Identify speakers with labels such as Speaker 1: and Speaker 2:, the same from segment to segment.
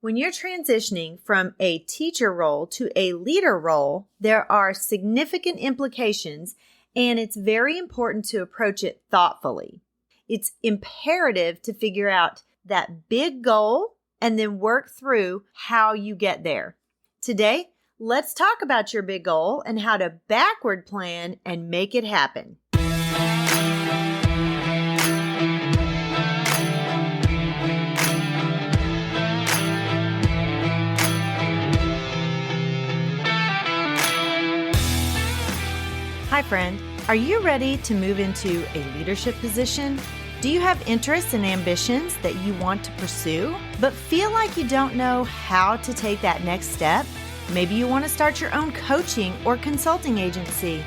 Speaker 1: When you're transitioning from a teacher role to a leader role, there are significant implications, and it's very important to approach it thoughtfully. It's imperative to figure out that big goal and then work through how you get there. Today, let's talk about your big goal and how to backward plan and make it happen. Hi friend, are you ready to move into a leadership position? Do you have interests and ambitions that you want to pursue, but feel like you don't know how to take that next step? Maybe you want to start your own coaching or consulting agency.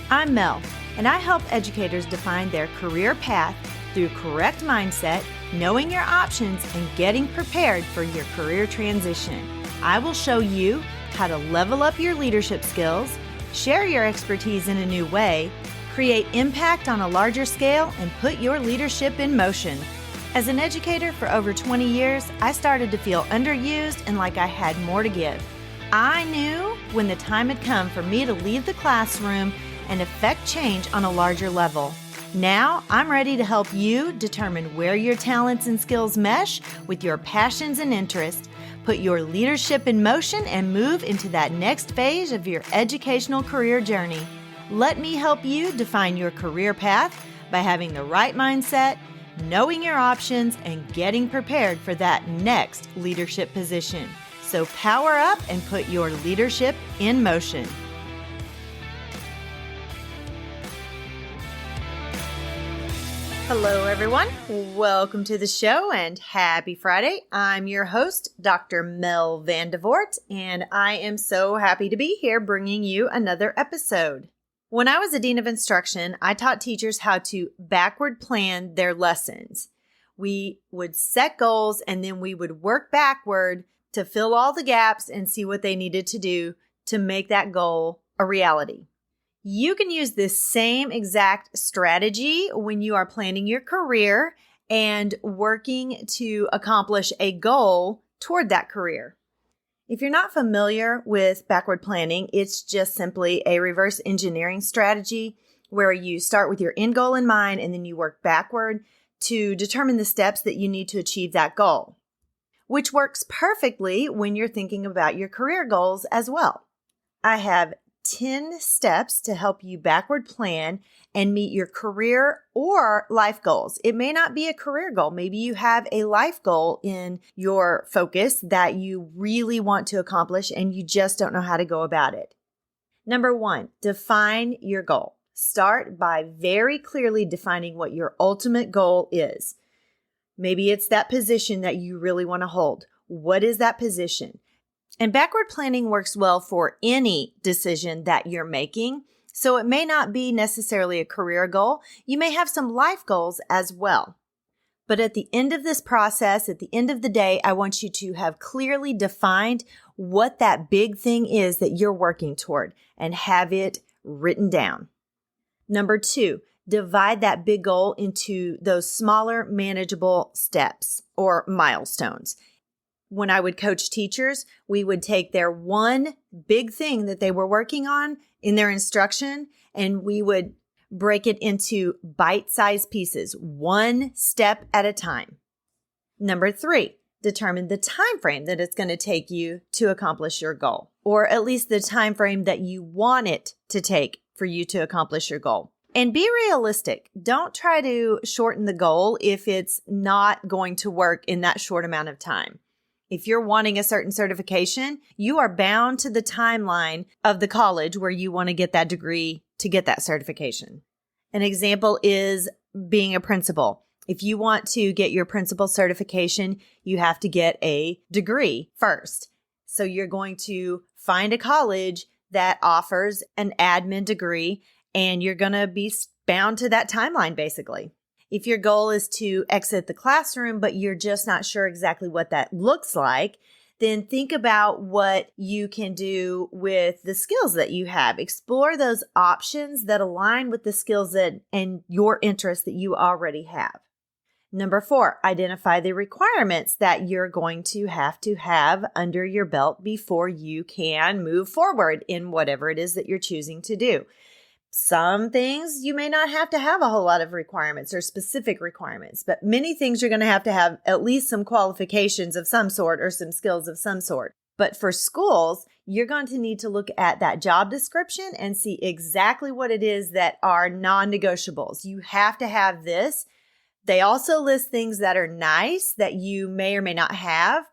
Speaker 1: I'm Mel, and I help educators define their career path through correct mindset, knowing your options, and getting prepared for your career transition. I will show you how to level up your leadership skills, share your expertise in a new way, create impact on a larger scale, and put your leadership in motion. As an educator for over 20 years, I started to feel underused and like I had more to give. I knew when the time had come for me to leave the classroom and affect change on a larger level. Now, I'm ready to help you determine where your talents and skills mesh with your passions and interests. Put your leadership in motion and move into that next phase of your educational career journey. Let me help you define your career path by having the right mindset, knowing your options, and getting prepared for that next leadership position. So power up and put your leadership in motion. Hello, everyone. Welcome to the show and happy Friday. I'm your host, Dr. Mel Vandevort, and I am so happy to be here bringing you another episode. When I was a dean of instruction, I taught teachers how to backward plan their lessons. We would set goals and then we would work backward to fill all the gaps and see what they needed to do to make that goal a reality. You can use this same exact strategy when you are planning your career and working to accomplish a goal toward that career. If you're not familiar with backward planning, it's just simply a reverse engineering strategy where you start with your end goal in mind and then you work backward to determine the steps that you need to achieve that goal, which works perfectly when you're thinking about your career goals as well. I have 10 steps to help you backward plan and meet your career or life goals. It may not be a career goal. Maybe you have a life goal in your focus that you really want to accomplish and you just don't know how to go about it. Number 1, define your goal. Start by very clearly defining what your ultimate goal is. Maybe it's that position that you really want to hold. What is that position? And backward planning works well for any decision that you're making. So it may not be necessarily a career goal. You may have some life goals as well. But at the end of this process, at the end of the day, I want you to have clearly defined what that big thing is that you're working toward and have it written down. Number 2, divide that big goal into those smaller, manageable steps or milestones. When I would coach teachers, we would take their one big thing that they were working on in their instruction, and we would break it into bite-sized pieces, one step at a time. Number 3, determine the time frame that it's going to take you to accomplish your goal, or at least the time frame that you want it to take for you to accomplish your goal. And be realistic. Don't try to shorten the goal if it's not going to work in that short amount of time. If you're wanting a certain certification, you are bound to the timeline of the college where you want to get that degree to get that certification. An example is being a principal. If you want to get your principal certification, you have to get a degree first. So you're going to find a college that offers an admin degree, and you're going to be bound to that timeline, basically. If your goal is to exit the classroom, but you're just not sure exactly what that looks like, then think about what you can do with the skills that you have. Explore those options that align with the skills and your interests that you already have. Number 4, identify the requirements that you're going to have under your belt before you can move forward in whatever it is that you're choosing to do. Some things you may not have to have a whole lot of requirements or specific requirements, but many things you're going to have at least some qualifications of some sort or some skills of some sort. But for schools, you're going to need to look at that job description and see exactly what it is that are non-negotiables. You have to have this. They also list things that are nice that you may or may not have.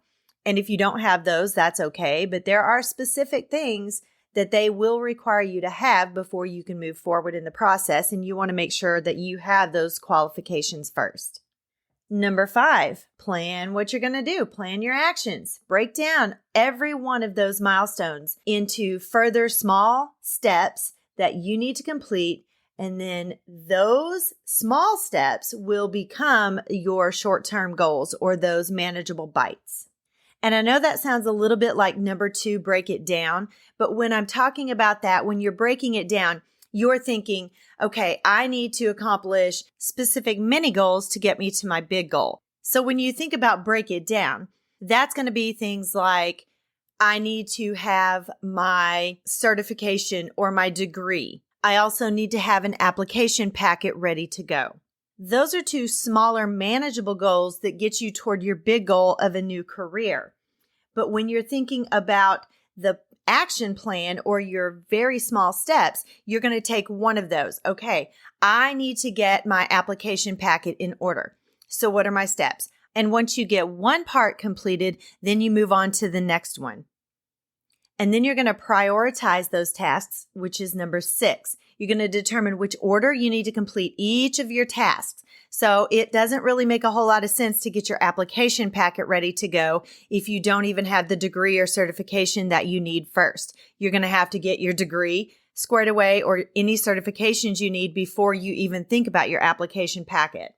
Speaker 1: And if you don't have those, that's okay. But there are specific things that they will require you to have before you can move forward in the process. And you want to make sure that you have those qualifications first. Number 5, plan what you're going to do. Plan your actions. Break down every one of those milestones into further small steps that you need to complete. And then those small steps will become your short-term goals or those manageable bites. And I know that sounds a little bit like number 2, break it down. But when I'm talking about that, when you're breaking it down, you're thinking, okay, I need to accomplish specific mini goals to get me to my big goal. So when you think about break it down, that's going to be things like, I need to have my certification or my degree. I also need to have an application packet ready to go. Those are 2 smaller, manageable goals that get you toward your big goal of a new career. But when you're thinking about the action plan or your very small steps, you're going to take one of those. Okay, I need to get my application packet in order. So what are my steps? And once you get one part completed, then you move on to the next one. And then you're going to prioritize those tasks, which is number 6. You're going to determine which order you need to complete each of your tasks. So it doesn't really make a whole lot of sense to get your application packet ready to go if you don't even have the degree or certification that you need first. You're going to have to get your degree squared away or any certifications you need before you even think about your application packet.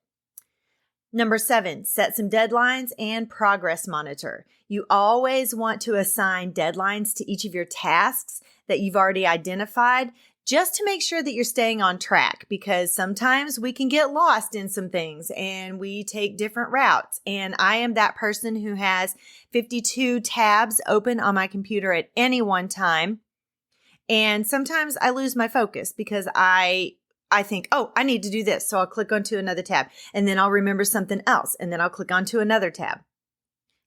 Speaker 1: Number 7, set some deadlines and progress monitor. You always want to assign deadlines to each of your tasks that you've already identified just to make sure that you're staying on track, because sometimes we can get lost in some things and we take different routes. And I am that person who has 52 tabs open on my computer at any one time. And sometimes I lose my focus because I think, oh, I need to do this. So I'll click onto another tab and then I'll remember something else and then I'll click onto another tab.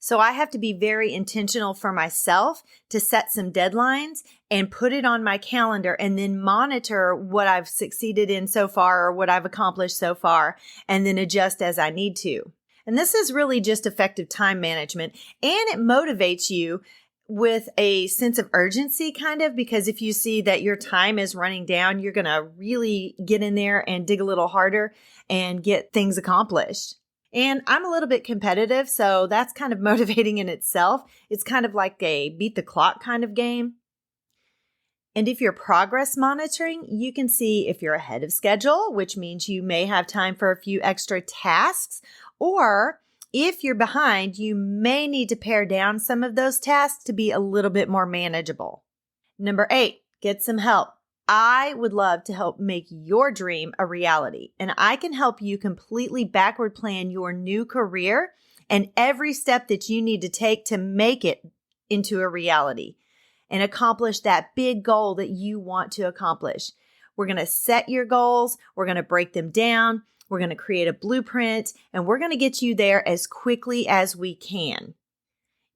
Speaker 1: So I have to be very intentional for myself to set some deadlines and put it on my calendar and then monitor what I've succeeded in so far or what I've accomplished so far and then adjust as I need to. And this is really just effective time management, and it motivates you with a sense of urgency kind of, because if you see that your time is running down, you're going to really get in there and dig a little harder and get things accomplished. And I'm a little bit competitive, so that's kind of motivating in itself. It's kind of like a beat the clock kind of game. And if you're progress monitoring, you can see if you're ahead of schedule, which means you may have time for a few extra tasks, or if you're behind, you may need to pare down some of those tasks to be a little bit more manageable. Number 8, get some help. I would love to help make your dream a reality, and I can help you completely backward plan your new career and every step that you need to take to make it into a reality and accomplish that big goal that you want to accomplish. We're going to set your goals. We're going to break them down. We're going to create a blueprint, and we're going to get you there as quickly as we can.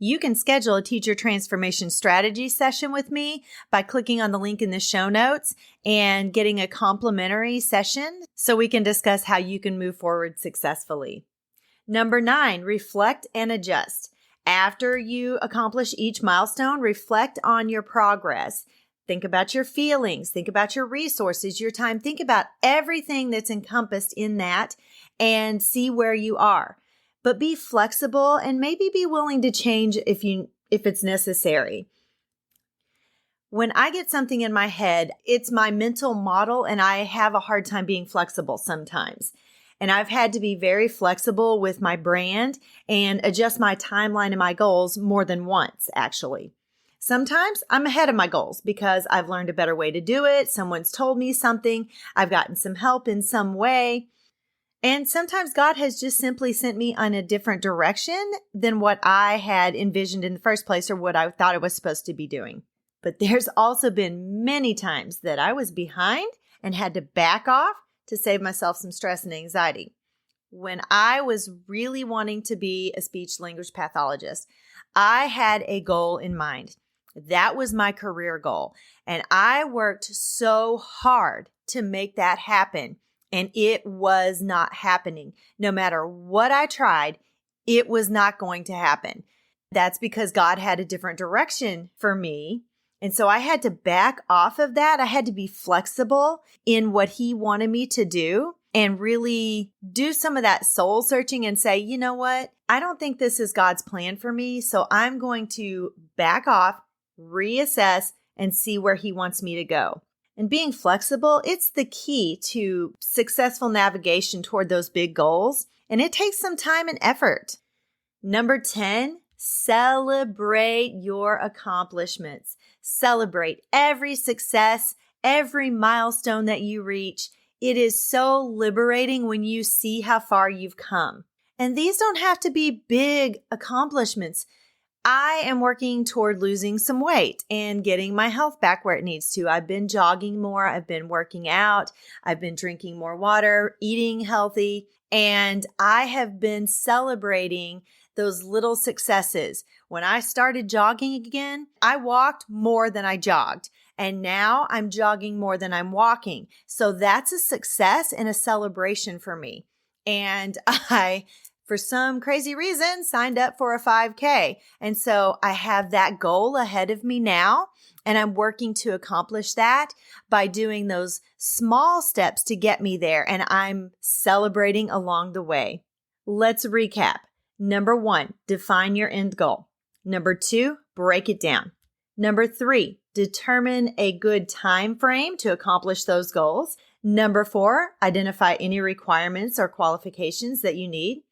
Speaker 1: You can schedule a teacher transformation strategy session with me by clicking on the link in the show notes and getting a complimentary session so we can discuss how you can move forward successfully. Number 9, reflect and adjust. After you accomplish each milestone, reflect on your progress. Think about your feelings, think about your resources, your time, think about everything that's encompassed in that and see where you are. But be flexible and maybe be willing to change if it's necessary. When I get something in my head, it's my mental model and I have a hard time being flexible sometimes. And I've had to be very flexible with my brand and adjust my timeline and my goals more than once, actually. Sometimes I'm ahead of my goals because I've learned a better way to do it. Someone's told me something. I've gotten some help in some way. And sometimes God has just simply sent me on a different direction than what I had envisioned in the first place or what I thought I was supposed to be doing. But there's also been many times that I was behind and had to back off to save myself some stress and anxiety. When I was really wanting to be a speech language pathologist, I had a goal in mind. That was my career goal. And I worked so hard to make that happen. And it was not happening. No matter what I tried, it was not going to happen. That's because God had a different direction for me. And so I had to back off of that. I had to be flexible in what He wanted me to do and really do some of that soul searching and say, you know what? I don't think this is God's plan for me. So I'm going to back off, reassess, and see where He wants me to go. And being flexible, it's the key to successful navigation toward those big goals. And it takes some time and effort. Number 10, celebrate your accomplishments. Celebrate every success, every milestone that you reach. It is so liberating when you see how far you've come. And these don't have to be big accomplishments. I am working toward losing some weight and getting my health back where it needs to. I've been jogging more. I've been working out. I've been drinking more water, eating healthy, and I have been celebrating those little successes. When I started jogging again, I walked more than I jogged. And now I'm jogging more than I'm walking. So that's a success and a celebration for me. And I, for some crazy reason, signed up for a 5K. And so I have that goal ahead of me now. And I'm working to accomplish that by doing those small steps to get me there. And I'm celebrating along the way. Let's recap. Number 1, define your end goal. Number 2, break it down. Number 3, determine a good time frame to accomplish those goals. Number 4, identify any requirements or qualifications that you need.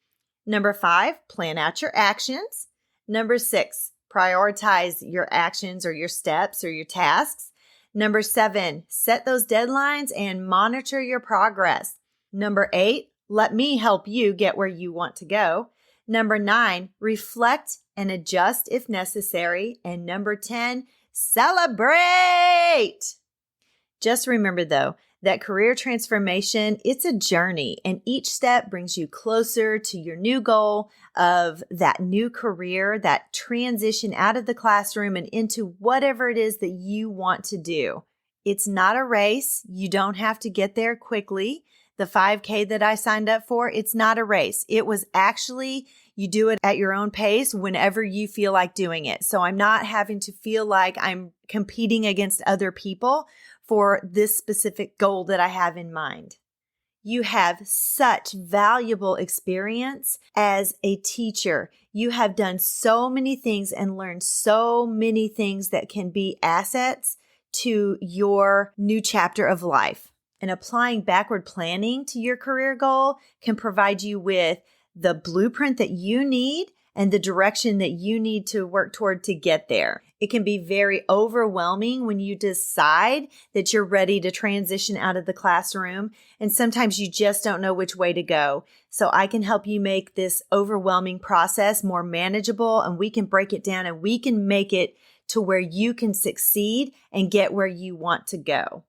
Speaker 1: Number 5, plan out your actions. Number 6, prioritize your actions or your steps or your tasks. Number 7, set those deadlines and monitor your progress. Number 8, let me help you get where you want to go. Number 9, reflect and adjust if necessary. And number 10, celebrate. Just remember though, that career transformation, it's a journey, and each step brings you closer to your new goal of that new career, that transition out of the classroom and into whatever it is that you want to do. It's not a race. You don't have to get there quickly. The 5K that I signed up for, it's not a race. It was actually, you do it at your own pace whenever you feel like doing it. So I'm not having to feel like I'm competing against other people for this specific goal that I have in mind. You have such valuable experience as a teacher. You have done so many things and learned so many things that can be assets to your new chapter of life. And applying backward planning to your career goal can provide you with the blueprint that you need and the direction that you need to work toward to get there. It can be very overwhelming when you decide that you're ready to transition out of the classroom, and sometimes you just don't know which way to go. So I can help you make this overwhelming process more manageable, and we can break it down and we can make it to where you can succeed and get where you want to go.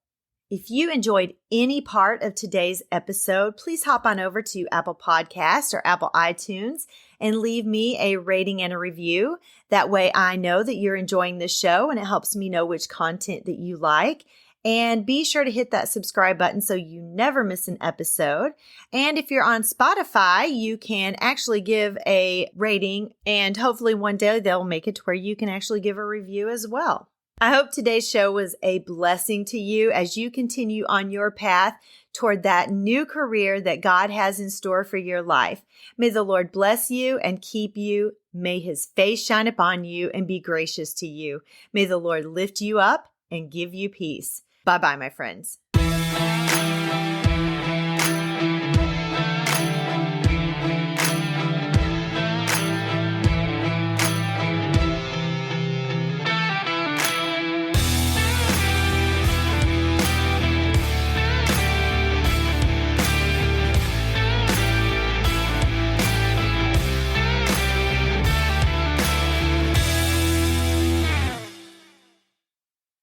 Speaker 1: If you enjoyed any part of today's episode, please hop on over to Apple Podcasts or Apple iTunes and leave me a rating and a review. That way I know that you're enjoying this show and it helps me know which content that you like. And be sure to hit that subscribe button so you never miss an episode. And if you're on Spotify, you can actually give a rating, and hopefully one day they'll make it to where you can actually give a review as well. I hope today's show was a blessing to you as you continue on your path toward that new career that God has in store for your life. May the Lord bless you and keep you. May His face shine upon you and be gracious to you. May the Lord lift you up and give you peace. Bye-bye, my friends.